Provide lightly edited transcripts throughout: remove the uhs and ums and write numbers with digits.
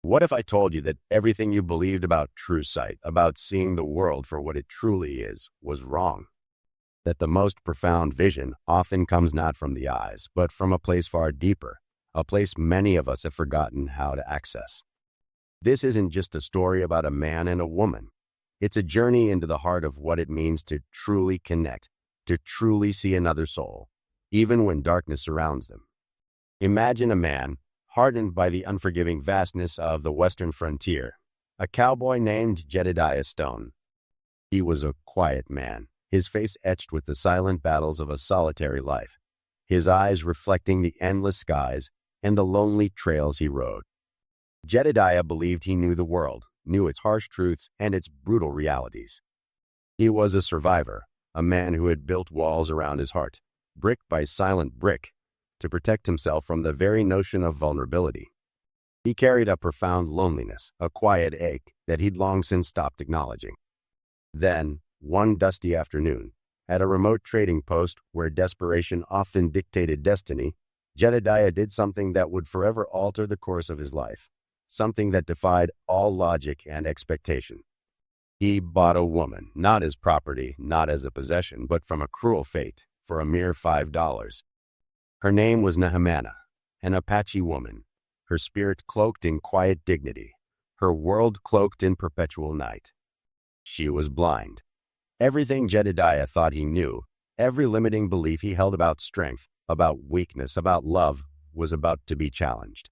What if I told you that everything you believed about true sight, about seeing the world for what it truly is, was wrong? That the most profound vision often comes not from the eyes, but from a place far deeper, a place many of us have forgotten how to access. This isn't just a story about a man and a woman. It's a journey into the heart of what it means to truly connect, to truly see another soul, even when darkness surrounds them. Imagine a man hardened by the unforgiving vastness of the western frontier, a cowboy named Jedediah Stone. He was a quiet man, his face etched with the silent battles of a solitary life, his eyes reflecting the endless skies and the lonely trails he rode. Jedediah believed he knew the world, knew its harsh truths and its brutal realities. He was a survivor, a man who had built walls around his heart, brick by silent brick, to protect himself from the very notion of vulnerability. He carried a profound loneliness, a quiet ache that he'd long since stopped acknowledging. Then, one dusty afternoon, at a remote trading post where desperation often dictated destiny, Jedediah did something that would forever alter the course of his life, something that defied all logic and expectation. He bought a woman, not as property, not as a possession, but from a cruel fate, for a mere $5. Her name was Nehemana, an Apache woman, her spirit cloaked in quiet dignity, her world cloaked in perpetual night. She was blind. Everything Jedediah thought he knew, every limiting belief he held about strength, about weakness, about love, was about to be challenged.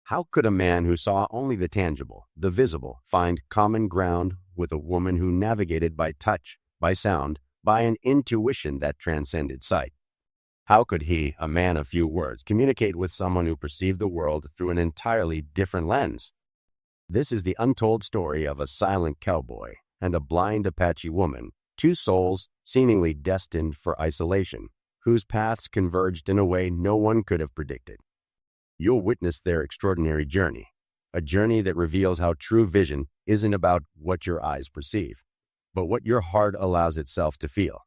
How could a man who saw only the tangible, the visible, find common ground with a woman who navigated by touch, by sound, by an intuition that transcended sight? How could he, a man of few words, communicate with someone who perceived the world through an entirely different lens? This is the untold story of a silent cowboy and a blind Apache woman, two souls seemingly destined for isolation, whose paths converged in a way no one could have predicted. You'll witness their extraordinary journey, a journey that reveals how true vision isn't about what your eyes perceive, but what your heart allows itself to feel.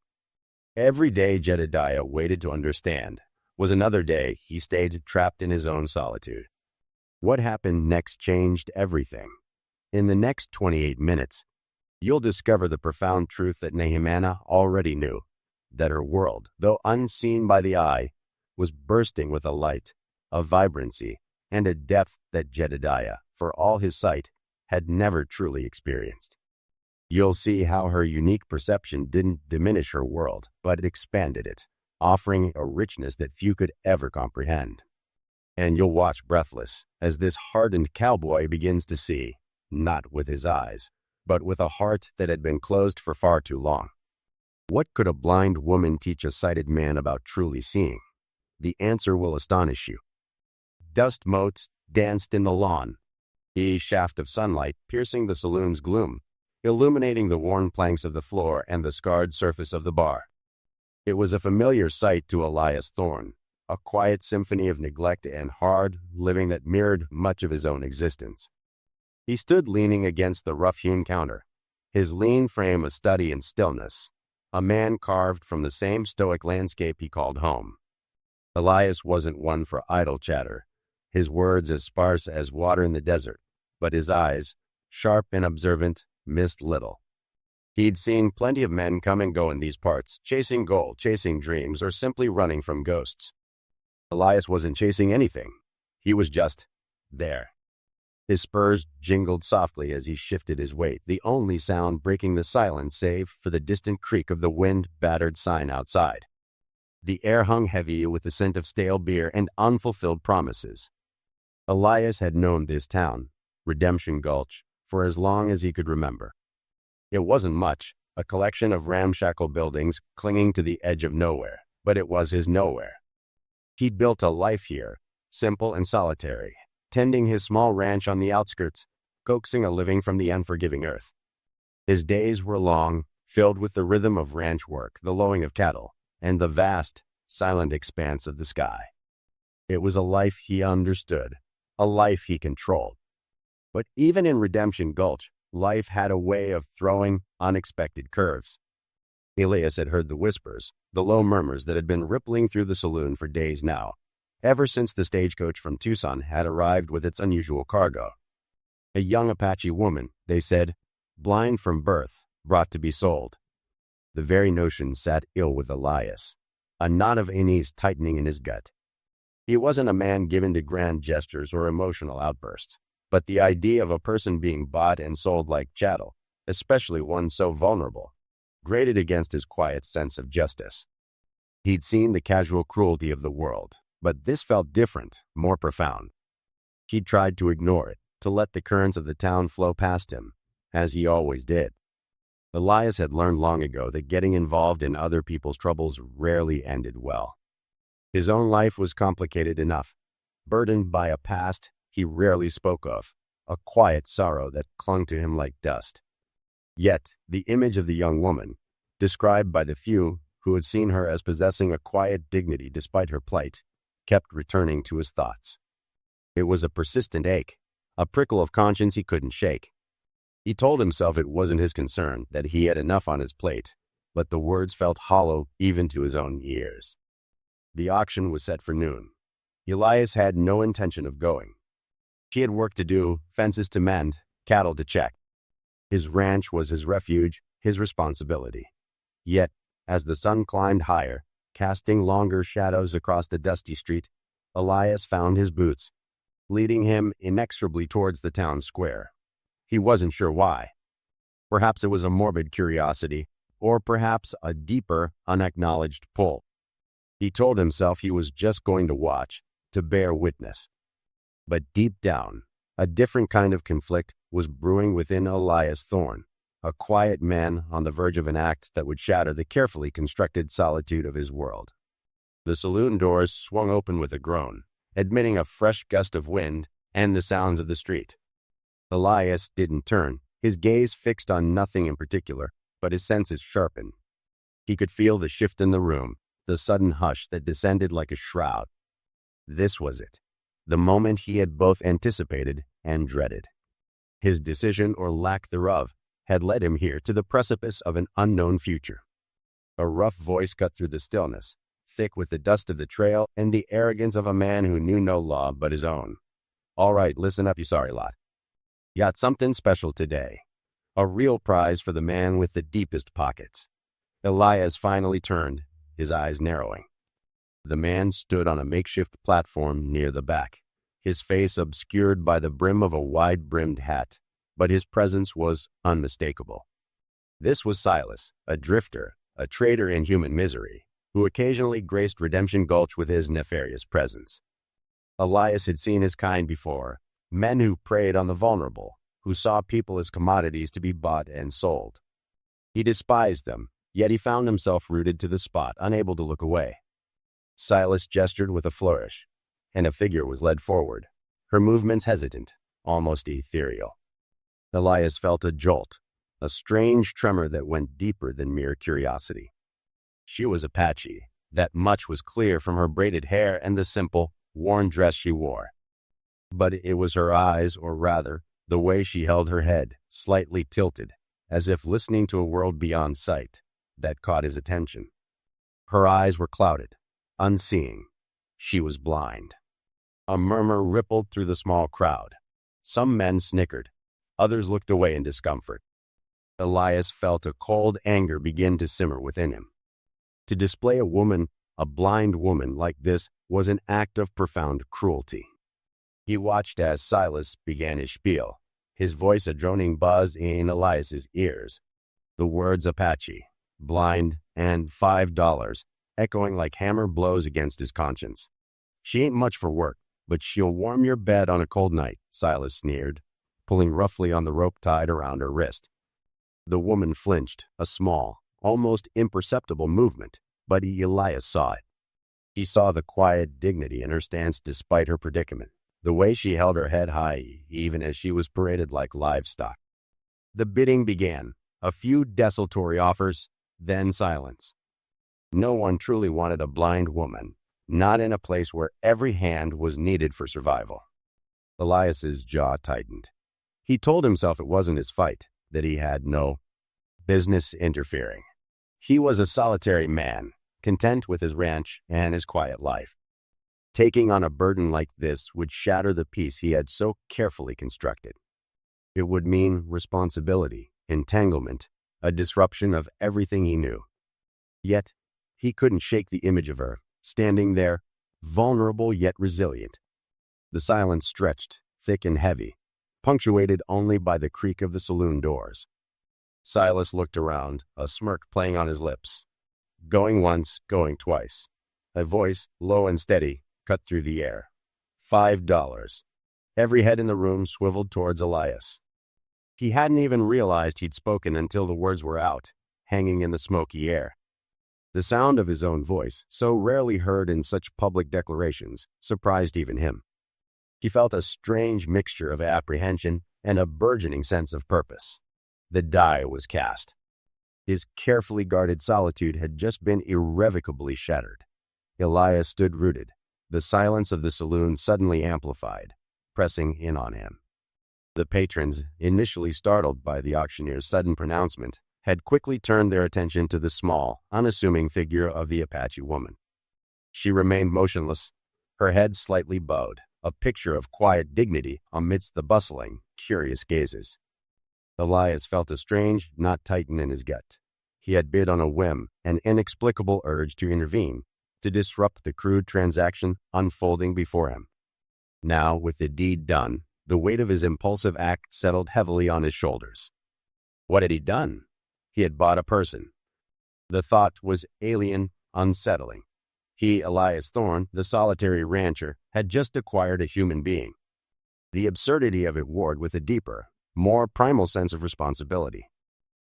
Every day Jedediah waited to understand was another day he stayed trapped in his own solitude. What happened next changed everything. In the next 28 minutes, you'll discover the profound truth that Nehemana already knew, that her world, though unseen by the eye, was bursting with a light, a vibrancy, and a depth that Jedediah, for all his sight, had never truly experienced. You'll see how her unique perception didn't diminish her world, but it expanded it, offering a richness that few could ever comprehend. And you'll watch breathless as this hardened cowboy begins to see, not with his eyes, but with a heart that had been closed for far too long. What could a blind woman teach a sighted man about truly seeing? The answer will astonish you. Dust motes danced in the lawn, a shaft of sunlight piercing the saloon's gloom, illuminating the worn planks of the floor and the scarred surface of the bar. It was a familiar sight to Elias Thorne, a quiet symphony of neglect and hard living that mirrored much of his own existence. He stood leaning against the rough-hewn counter, his lean frame a study in stillness, a man carved from the same stoic landscape he called home. Elias wasn't one for idle chatter, his words as sparse as water in the desert, but his eyes, sharp and observant, missed little. He'd seen plenty of men come and go in these parts, chasing gold, chasing dreams, or simply running from ghosts. Elias wasn't chasing anything. He was just there. His spurs jingled softly as he shifted his weight, the only sound breaking the silence save for the distant creak of the wind-battered sign outside. The air hung heavy with the scent of stale beer and unfulfilled promises. Elias had known this town, Redemption Gulch, for as long as he could remember. It wasn't much, a collection of ramshackle buildings clinging to the edge of nowhere, but it was his nowhere. He'd built a life here, simple and solitary, tending his small ranch on the outskirts, coaxing a living from the unforgiving earth. His days were long, filled with the rhythm of ranch work, the lowing of cattle, and the vast, silent expanse of the sky. It was a life he understood, a life he controlled. But even in Redemption Gulch, life had a way of throwing unexpected curves. Elias had heard the whispers, the low murmurs that had been rippling through the saloon for days now, ever since the stagecoach from Tucson had arrived with its unusual cargo. A young Apache woman, they said, blind from birth, brought to be sold. The very notion sat ill with Elias, a knot of unease tightening in his gut. He wasn't a man given to grand gestures or emotional outbursts, but the idea of a person being bought and sold like chattel, especially one so vulnerable, grated against his quiet sense of justice. He'd seen the casual cruelty of the world, but this felt different, more profound. He'd tried to ignore it, to let the currents of the town flow past him, as he always did. Elias had learned long ago that getting involved in other people's troubles rarely ended well. His own life was complicated enough, burdened by a past he rarely spoke of, a quiet sorrow that clung to him like dust. Yet, the image of the young woman, described by the few who had seen her as possessing a quiet dignity despite her plight, kept returning to his thoughts. It was a persistent ache, a prickle of conscience he couldn't shake. He told himself it wasn't his concern, that he had enough on his plate, but the words felt hollow even to his own ears. The auction was set for noon. Elias had no intention of going. He had work to do, fences to mend, cattle to check. His ranch was his refuge, his responsibility. Yet, as the sun climbed higher, casting longer shadows across the dusty street, Elias found his boots, leading him inexorably towards the town square. He wasn't sure why. Perhaps it was a morbid curiosity, or perhaps a deeper, unacknowledged pull. He told himself he was just going to watch, to bear witness. But deep down, a different kind of conflict was brewing within Elias Thorne, a quiet man on the verge of an act that would shatter the carefully constructed solitude of his world. The saloon doors swung open with a groan, admitting a fresh gust of wind and the sounds of the street. Elias didn't turn, his gaze fixed on nothing in particular, but his senses sharpened. He could feel the shift in the room, the sudden hush that descended like a shroud. This was it, the moment he had both anticipated and dreaded. His decision, or lack thereof, had led him here to the precipice of an unknown future. A rough voice cut through the stillness, thick with the dust of the trail and the arrogance of a man who knew no law but his own. "All right, listen up, you sorry lot. Got something special today. A real prize for the man with the deepest pockets." Elias finally turned, his eyes narrowing. The man stood on a makeshift platform near the back, his face obscured by the brim of a wide-brimmed hat, but his presence was unmistakable. This was Silas, a drifter, a trader in human misery, who occasionally graced Redemption Gulch with his nefarious presence. Elias had seen his kind before, men who preyed on the vulnerable, who saw people as commodities to be bought and sold. He despised them, yet he found himself rooted to the spot, unable to look away. Silas gestured with a flourish, and a figure was led forward, her movements hesitant, almost ethereal. Elias felt a jolt, a strange tremor that went deeper than mere curiosity. She was Apache, that much was clear from her braided hair and the simple, worn dress she wore. But it was her eyes, or rather, the way she held her head, slightly tilted, as if listening to a world beyond sight, that caught his attention. Her eyes were clouded, unseeing. She was blind. A murmur rippled through the small crowd. Some men snickered. Others looked away in discomfort. Elias felt a cold anger begin to simmer within him. To display a blind woman like this was an act of profound cruelty. He watched as Silas began his spiel, his voice a droning buzz in Elias's ears. The words Apache, blind, and $5, echoing like hammer blows against his conscience. "She ain't much for work, but she'll warm your bed on a cold night," Silas sneered, pulling roughly on the rope tied around her wrist. The woman flinched, a small, almost imperceptible movement, but Elias saw it. He saw the quiet dignity in her stance despite her predicament, the way she held her head high even as she was paraded like livestock. The bidding began, a few desultory offers, then silence. No one truly wanted a blind woman, not in a place where every hand was needed for survival. Elias's jaw tightened. He told himself it wasn't his fight, that he had no business interfering. He was a solitary man, content with his ranch and his quiet life. Taking on a burden like this would shatter the peace he had so carefully constructed. It would mean responsibility, entanglement, a disruption of everything he knew. Yet, he couldn't shake the image of her, standing there, vulnerable yet resilient. The silence stretched, thick and heavy, punctuated only by the creak of the saloon doors. Silas looked around, a smirk playing on his lips. Going once, going twice. A voice, low and steady, cut through the air. $5. Every head in the room swiveled towards Elias. He hadn't even realized he'd spoken until the words were out, hanging in the smoky air. The sound of his own voice, so rarely heard in such public declarations, surprised even him. He felt a strange mixture of apprehension and a burgeoning sense of purpose. The die was cast. His carefully guarded solitude had just been irrevocably shattered. Elias stood rooted, the silence of the saloon suddenly amplified, pressing in on him. The patrons, initially startled by the auctioneer's sudden pronouncement, had quickly turned their attention to the small, unassuming figure of the Apache woman. She remained motionless, her head slightly bowed, a picture of quiet dignity amidst the bustling, curious gazes. Elias felt a strange knot tighten in his gut. He had bid on a whim, an inexplicable urge to intervene, to disrupt the crude transaction unfolding before him. Now, with the deed done, the weight of his impulsive act settled heavily on his shoulders. What had he done? He had bought a person. The thought was alien, unsettling. He, Elias Thorne, the solitary rancher, had just acquired a human being. The absurdity of it warred with a deeper, more primal sense of responsibility.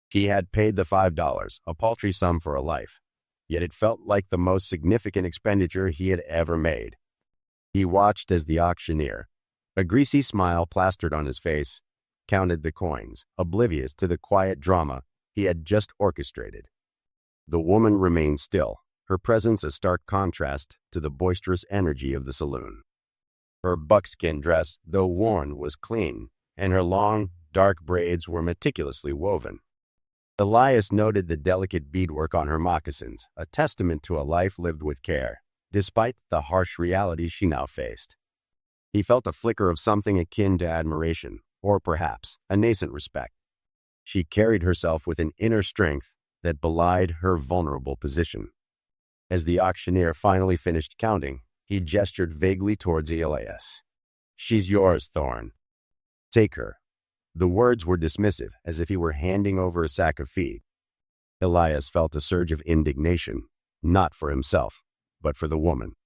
He had paid the $5, a paltry sum for a life, yet it felt like the most significant expenditure he had ever made. He watched as the auctioneer, a greasy smile plastered on his face, counted the coins, oblivious to the quiet drama he had just orchestrated. The woman remained still, her presence a stark contrast to the boisterous energy of the saloon. Her buckskin dress, though worn, was clean, and her long, dark braids were meticulously woven. Elias noted the delicate beadwork on her moccasins, a testament to a life lived with care, despite the harsh reality she now faced. He felt a flicker of something akin to admiration, or perhaps a nascent respect. She carried herself with an inner strength that belied her vulnerable position. As the auctioneer finally finished counting, he gestured vaguely towards Elias. "She's yours, Thorne. Take her." The words were dismissive, as if he were handing over a sack of feed. Elias felt a surge of indignation, not for himself, but for the woman.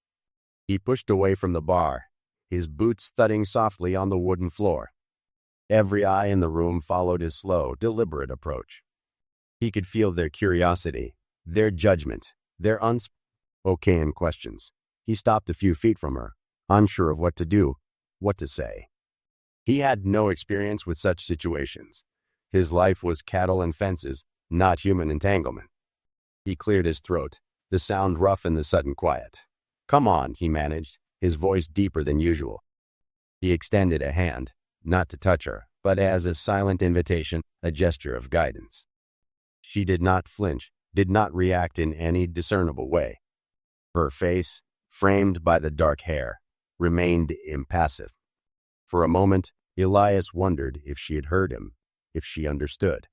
He pushed away from the bar, his boots thudding softly on the wooden floor. Every eye in the room followed his slow, deliberate approach. He could feel their curiosity, their judgment, their unspoken questions. He stopped a few feet from her, unsure of what to do, what to say. He had no experience with such situations. His life was cattle and fences, not human entanglement. He cleared his throat, the sound rough in the sudden quiet. "Come on," he managed, his voice deeper than usual. He extended a hand, not to touch her, but as a silent invitation, a gesture of guidance. She did not flinch, did not react in any discernible way. Her face, framed by the dark hair, remained impassive. For a moment, Elias wondered if she had heard him, if she understood.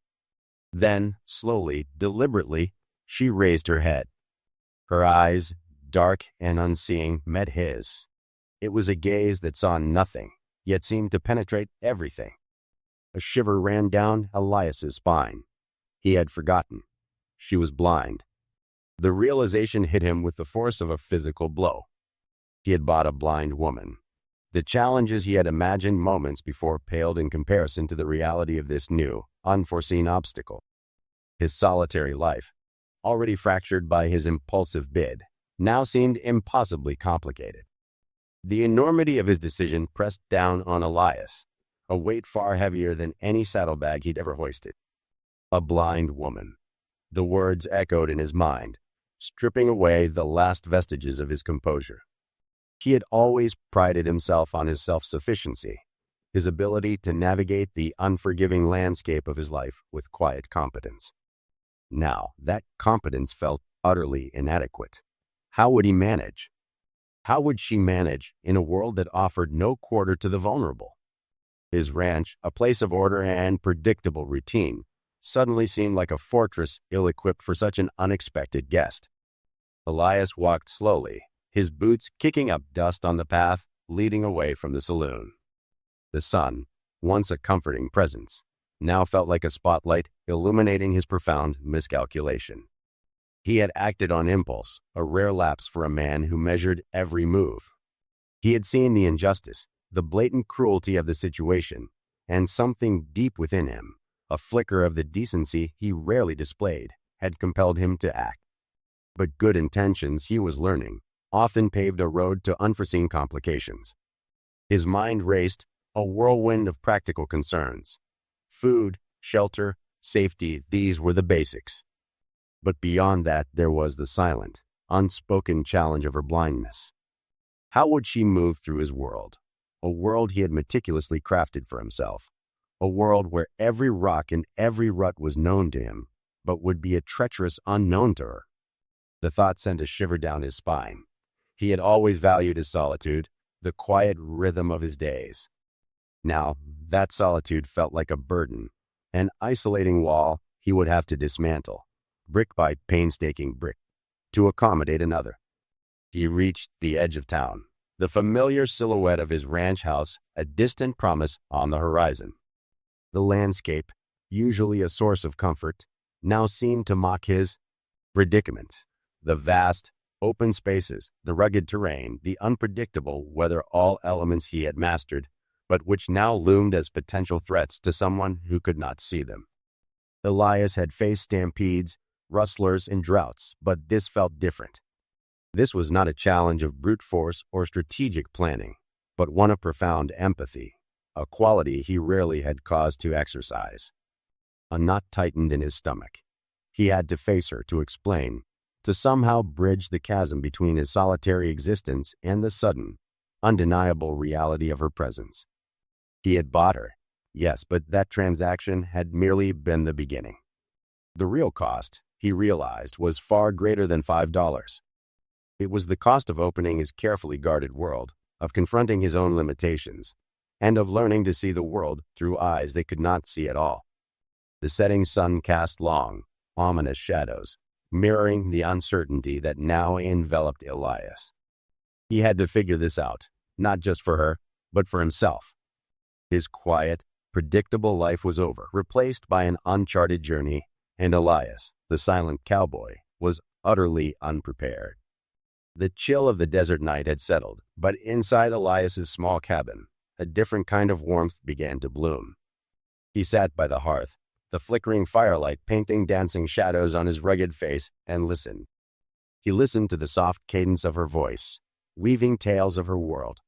Then, slowly, deliberately, she raised her head. Her eyes, dark and unseeing, met his. It was a gaze that saw nothing, yet seemed to penetrate everything. A shiver ran down Elias's spine. He had forgotten. She was blind. The realization hit him with the force of a physical blow. He had bought a blind woman. The challenges he had imagined moments before paled in comparison to the reality of this new, unforeseen obstacle. His solitary life, already fractured by his impulsive bid, now seemed impossibly complicated. The enormity of his decision pressed down on Elias, a weight far heavier than any saddlebag he'd ever hoisted. A blind woman. The words echoed in his mind, stripping away the last vestiges of his composure. He had always prided himself on his self-sufficiency, his ability to navigate the unforgiving landscape of his life with quiet competence. Now, that competence felt utterly inadequate. How would he manage? How would she manage in a world that offered no quarter to the vulnerable? His ranch, a place of order and predictable routine, suddenly seemed like a fortress ill-equipped for such an unexpected guest. Elias walked slowly, his boots kicking up dust on the path leading away from the saloon. The sun, once a comforting presence, now felt like a spotlight illuminating his profound miscalculation. He had acted on impulse, a rare lapse for a man who measured every move. He had seen the injustice, the blatant cruelty of the situation, and something deep within him, a flicker of the decency he rarely displayed, had compelled him to act. But good intentions, he was learning, often paved a road to unforeseen complications. His mind raced, a whirlwind of practical concerns. Food, shelter, safety, these were the basics. But beyond that, there was the silent, unspoken challenge of her blindness. How would she move through his world? A world he had meticulously crafted for himself. A world where every rock and every rut was known to him, but would be a treacherous unknown to her. The thought sent a shiver down his spine. He had always valued his solitude, the quiet rhythm of his days. Now, that solitude felt like a burden, an isolating wall he would have to dismantle, brick by painstaking brick, to accommodate another. He reached the edge of town, the familiar silhouette of his ranch house, a distant promise on the horizon. The landscape, usually a source of comfort, now seemed to mock his predicament. The vast, open spaces, the rugged terrain, the unpredictable weather, all elements he had mastered, but which now loomed as potential threats to someone who could not see them. Elias had faced stampedes, rustlers, and droughts, but this felt different. This was not a challenge of brute force or strategic planning, but one of profound empathy, a quality he rarely had cause to exercise. A knot tightened in his stomach. He had to face her, to explain, to somehow bridge the chasm between his solitary existence and the sudden, undeniable reality of her presence. He had bought her, yes, but that transaction had merely been the beginning. The real cost, he realized, was far greater than $5. It was the cost of opening his carefully guarded world, of confronting his own limitations, and of learning to see the world through eyes they could not see at all. The setting sun cast long, ominous shadows, mirroring the uncertainty that now enveloped Elias. He had to figure this out, not just for her, but for himself. His quiet, predictable life was over, replaced by an uncharted journey, and Elias, the silent cowboy, was utterly unprepared. The chill of the desert night had settled, but inside Elias's small cabin, a different kind of warmth began to bloom. He sat by the hearth, the flickering firelight painting dancing shadows on his rugged face, and listened. He listened to the soft cadence of her voice, weaving tales of her world,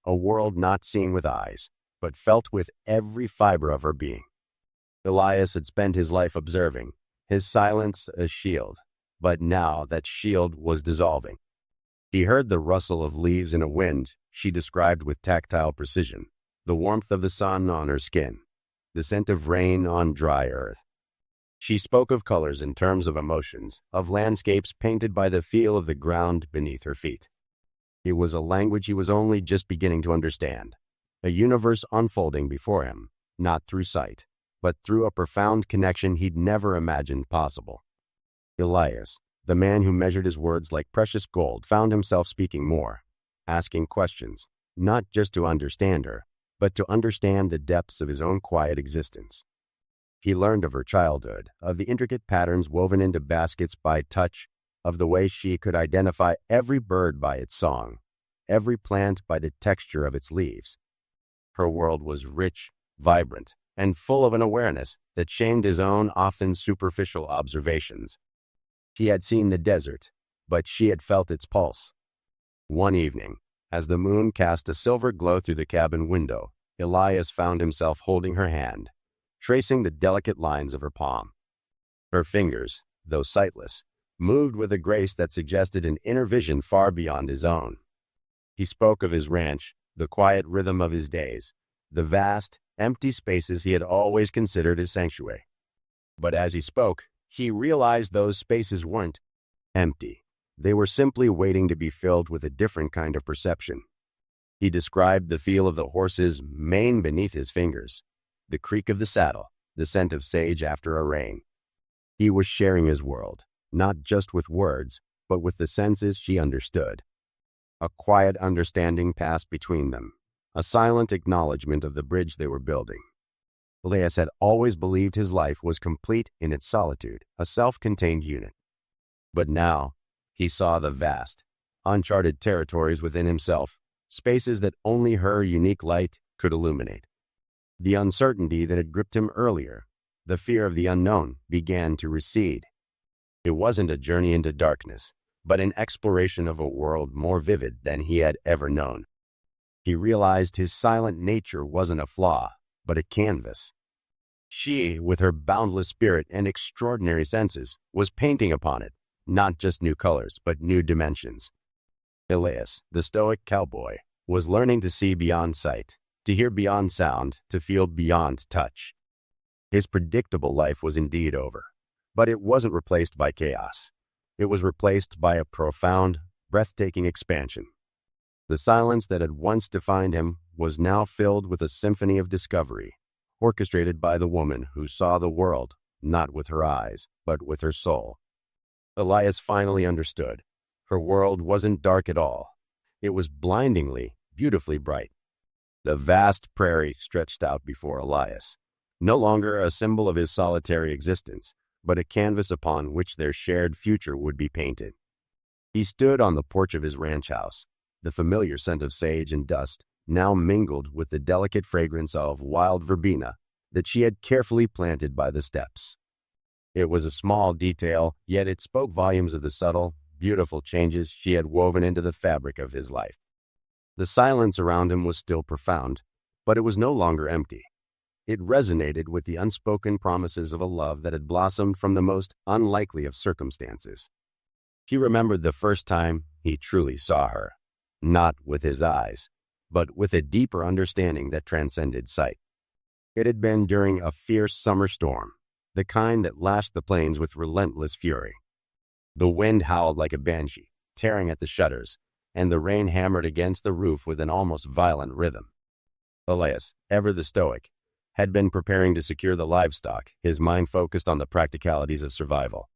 a world not seen with eyes, but felt with every fiber of her being. Elias had spent his life observing, his silence a shield, but now that shield was dissolving. He heard the rustle of leaves in a wind she described with tactile precision, the warmth of the sun on her skin, the scent of rain on dry earth. She spoke of colors in terms of emotions, of landscapes painted by the feel of the ground beneath her feet. It was a language he was only just beginning to understand, a universe unfolding before him, not through sight, but through a profound connection he'd never imagined possible. Elias, the man who measured his words like precious gold, found himself speaking more, asking questions, not just to understand her, but to understand the depths of his own quiet existence. He learned of her childhood, of the intricate patterns woven into baskets by touch, of the way she could identify every bird by its song, every plant by the texture of its leaves. Her world was rich, vibrant, and full of an awareness that shamed his own often superficial observations. He had seen the desert, but she had felt its pulse. One evening, as the moon cast a silver glow through the cabin window, Elias found himself holding her hand, tracing the delicate lines of her palm. Her fingers, though sightless, moved with a grace that suggested an inner vision far beyond his own. He spoke of his ranch, the quiet rhythm of his days, the vast, empty spaces he had always considered his sanctuary. But as he spoke, he realized those spaces weren't empty. They were simply waiting to be filled with a different kind of perception. He described the feel of the horse's mane beneath his fingers, the creak of the saddle, the scent of sage after a rain. He was sharing his world, not just with words, but with the senses she understood. A quiet understanding passed between them, a silent acknowledgement of the bridge they were building. Elias had always believed his life was complete in its solitude, a self-contained unit. But now, he saw the vast, uncharted territories within himself, spaces that only her unique light could illuminate. The uncertainty that had gripped him earlier, the fear of the unknown, began to recede. It wasn't a journey into darkness, but an exploration of a world more vivid than he had ever known. He realized his silent nature wasn't a flaw, but a canvas. She, with her boundless spirit and extraordinary senses, was painting upon it, not just new colors, but new dimensions. Elias, the stoic cowboy, was learning to see beyond sight, to hear beyond sound, to feel beyond touch. His predictable life was indeed over, but it wasn't replaced by chaos. It was replaced by a profound, breathtaking expansion. The silence that had once defined him was now filled with a symphony of discovery, orchestrated by the woman who saw the world not with her eyes, but with her soul. Elias finally understood. Her world wasn't dark at all. It was blindingly, beautifully bright. The vast prairie stretched out before Elias, no longer a symbol of his solitary existence, but a canvas upon which their shared future would be painted. He stood on the porch of his ranch house, the familiar scent of sage and dust, now mingled with the delicate fragrance of wild verbena that she had carefully planted by the steps. It was a small detail, yet it spoke volumes of the subtle, beautiful changes she had woven into the fabric of his life. The silence around him was still profound, but it was no longer empty. It resonated with the unspoken promises of a love that had blossomed from the most unlikely of circumstances. He remembered the first time he truly saw her, not with his eyes, but with a deeper understanding that transcended sight. It had been during a fierce summer storm, the kind that lashed the plains with relentless fury. The wind howled like a banshee, tearing at the shutters, and the rain hammered against the roof with an almost violent rhythm. Elias, ever the stoic, had been preparing to secure the livestock, his mind focused on the practicalities of survival.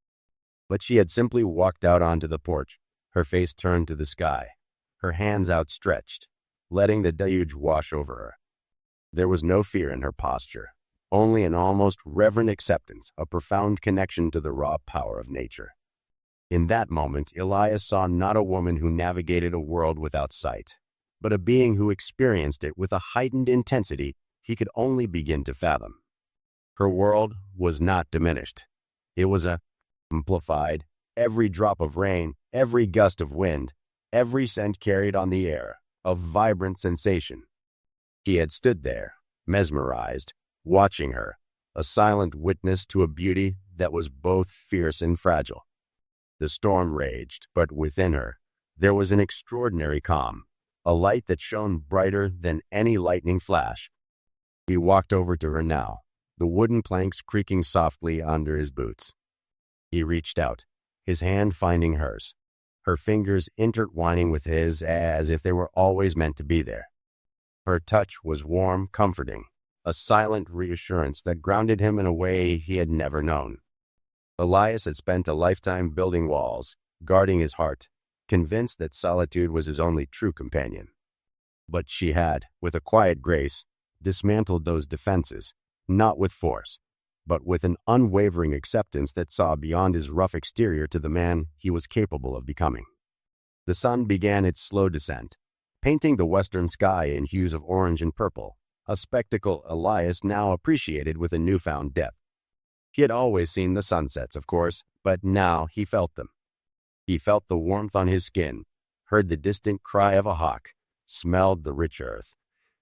But she had simply walked out onto the porch, her face turned to the sky, her hands outstretched, letting the deluge wash over her. There was no fear in her posture, only an almost reverent acceptance, a profound connection to the raw power of nature. In that moment, Elias saw not a woman who navigated a world without sight, but a being who experienced it with a heightened intensity he could only begin to fathom. Her world was not diminished. It was amplified. Every drop of rain, every gust of wind, every scent carried on the air, a vibrant sensation. He had stood there, mesmerized, watching her, a silent witness to a beauty that was both fierce and fragile. The storm raged, but within her, there was an extraordinary calm, a light that shone brighter than any lightning flash. He walked over to her now, the wooden planks creaking softly under his boots. He reached out, his hand finding hers, her fingers intertwining with his as if they were always meant to be there. Her touch was warm, comforting, a silent reassurance that grounded him in a way he had never known. Elias had spent a lifetime building walls, guarding his heart, convinced that solitude was his only true companion. But she had, with a quiet grace, dismantled those defenses, not with force, but with an unwavering acceptance that saw beyond his rough exterior to the man he was capable of becoming. The sun began its slow descent, painting the western sky in hues of orange and purple, a spectacle Elias now appreciated with a newfound depth. He had always seen the sunsets, of course, but now he felt them. He felt the warmth on his skin, heard the distant cry of a hawk, smelled the rich earth,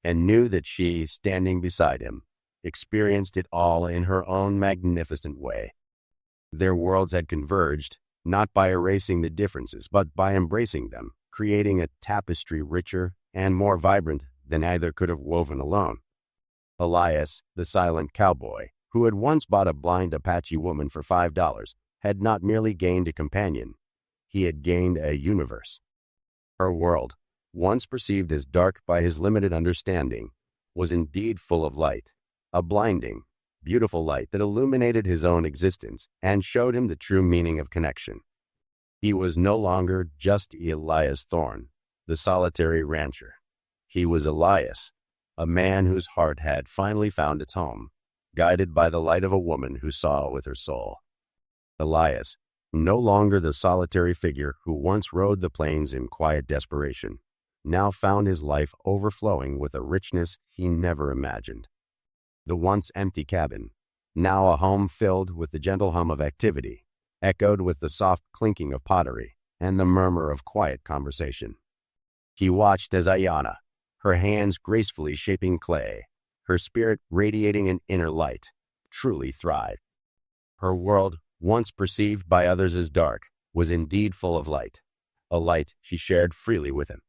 and knew that she, standing beside him, experienced it all in her own magnificent way. Their worlds had converged, not by erasing the differences, but by embracing them, creating a tapestry richer and more vibrant than either could have woven alone. Elias, the silent cowboy, who had once bought a blind Apache woman for $5, had not merely gained a companion, he had gained a universe. Her world, once perceived as dark by his limited understanding, was indeed full of light, a blinding, beautiful light that illuminated his own existence and showed him the true meaning of connection. He was no longer just Elias Thorne, the solitary rancher. He was Elias, a man whose heart had finally found its home, guided by the light of a woman who saw with her soul. Elias, no longer the solitary figure who once rode the plains in quiet desperation, now found his life overflowing with a richness he never imagined. The once empty cabin, now a home filled with the gentle hum of activity, echoed with the soft clinking of pottery and the murmur of quiet conversation. He watched as Ayanna, her hands gracefully shaping clay, her spirit radiating an inner light, truly thrived. Her world, once perceived by others as dark, was indeed full of light, a light she shared freely with him.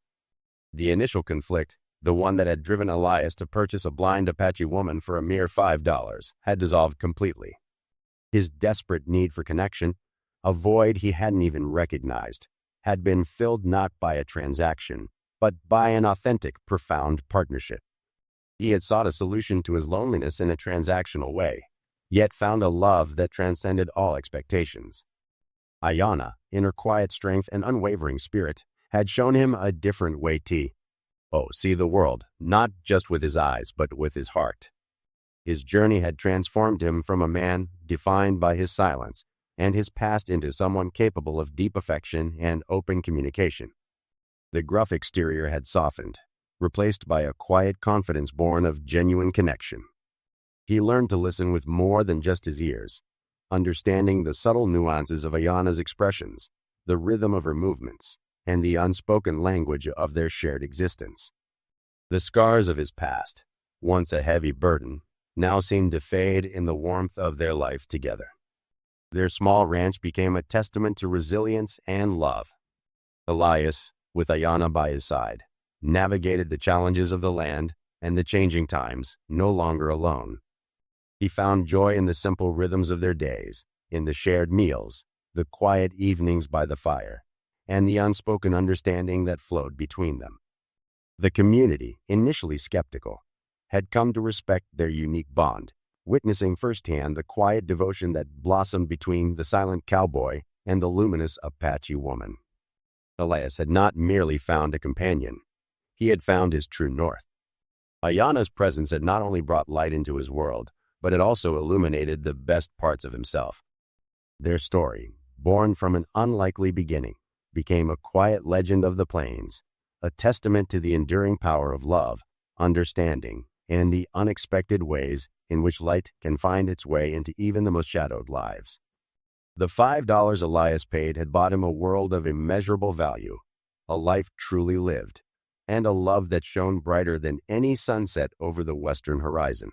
The initial conflict, the one that had driven Elias to purchase a blind Apache woman for a mere $5, had dissolved completely. His desperate need for connection, a void he hadn't even recognized, had been filled not by a transaction, but by an authentic, profound partnership. He had sought a solution to his loneliness in a transactional way, yet found a love that transcended all expectations. Ayanna, in her quiet strength and unwavering spirit, had shown him a different way to see the world, not just with his eyes, but with his heart. His journey had transformed him from a man defined by his silence and his past into someone capable of deep affection and open communication. The gruff exterior had softened, replaced by a quiet confidence born of genuine connection. He learned to listen with more than just his ears, understanding the subtle nuances of Ayanna's expressions, the rhythm of her movements, and the unspoken language of their shared existence. The scars of his past, once a heavy burden, now seemed to fade in the warmth of their life together. Their small ranch became a testament to resilience and love. Elias, with Ayanna by his side, navigated the challenges of the land and the changing times, no longer alone. He found joy in the simple rhythms of their days, in the shared meals, the quiet evenings by the fire, and the unspoken understanding that flowed between them. The community, initially skeptical, had come to respect their unique bond, witnessing firsthand the quiet devotion that blossomed between the silent cowboy and the luminous Apache woman. Elias had not merely found a companion, he had found his true north. Ayanna's presence had not only brought light into his world, but it also illuminated the best parts of himself. Their story, born from an unlikely beginning, became a quiet legend of the plains, a testament to the enduring power of love, understanding, and the unexpected ways in which light can find its way into even the most shadowed lives. The $5 Elias paid had bought him a world of immeasurable value, a life truly lived, and a love that shone brighter than any sunset over the western horizon.